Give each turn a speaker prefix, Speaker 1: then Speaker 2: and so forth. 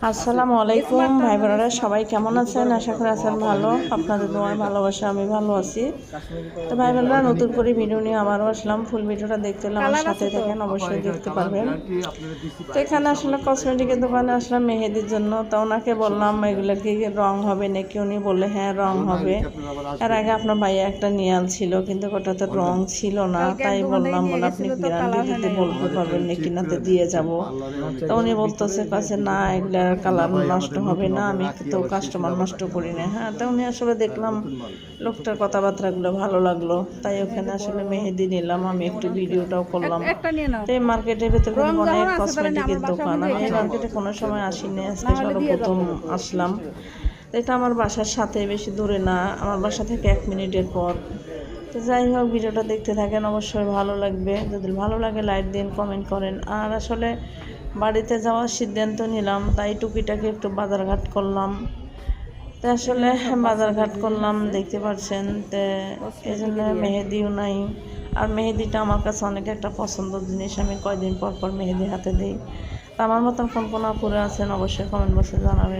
Speaker 1: আসসালামু আলাইকুম ভাই বোনেরা, সবাই কেমন আছেন? আশা করি আছেন ভালো। আপনাদের দোয়ায় ভালোবাসা আমি ভালো আছি। তো ভাই বোনেরা, নতুন করে ভিডিও নিয়ে আবারও আসলাম। ফুল ভিডিওটা দেখতে হলে আমার সাথে থাকেন, অবশ্যই দেখতে পারবেন। তো এখানে আসলে কসমেটিকের দোকানে আসলাম মেহেদির জন্য। তো ওনাকে বললাম এগুলো কি রং হবে নাকি? উনি বললে হ্যাঁ রং হবে। এর আগে আপনার ভাইয়া একটা নিয়ে ছিল, কিন্তু ওটাতে রং ছিল না। তাই বললাম, বলে আপনি গ্যারান্টি দিতে বলতে পারবেন নাকি, নাতে দিয়ে যাব। তো উনি বলতেছে কাছে না, এগুলার কালার নষ্ট হবে না, আমি তো কাস্টমার নষ্ট করি না। হ্যাঁ, তো উনি আসলে দেখলাম লোকটার কথাবার্তাগুলো ভালো লাগলো, তাই ওখানে আসলে মেহেদি নিলাম। আমি একটু ভিডিওটাও করলাম। তো এই মার্কেটের ভেতরে কিন্তু অনেক কসমেটিকের দোকান। আমি এই মার্কেটে কোনো সময় আসিনি, আজকে সর্বপ্রথম আসলাম। তো এটা আমার বাসার সাথে, বেশি দূরে না, আমার বাসা থেকে 1 মিনিটের পর। তো যাই হোক, ভিডিওটা দেখতে থাকেন, অবশ্যই ভালো লাগবে। যদি ভালো লাগে লাইক দিন, কমেন্ট করেন। আর আসলে বাড়িতে যাওয়ার সিদ্ধান্ত নিলাম, তাই টুকিটাকি একটু বাজারঘাট করলাম। তো আসলে বাজারঘাট করলাম, দেখতে পাচ্ছেন। তো এই জন্য মেহেদিও নাই। আর মেহেদিটা আমার কাছে অনেক একটা পছন্দের জিনিস, আমি কয়দিন পর পর মেহেদি হাতে দিই। তো আমার মতন কোন আপুরা আছেন অবশ্যই কমেন্ট বক্সে জানাবেন।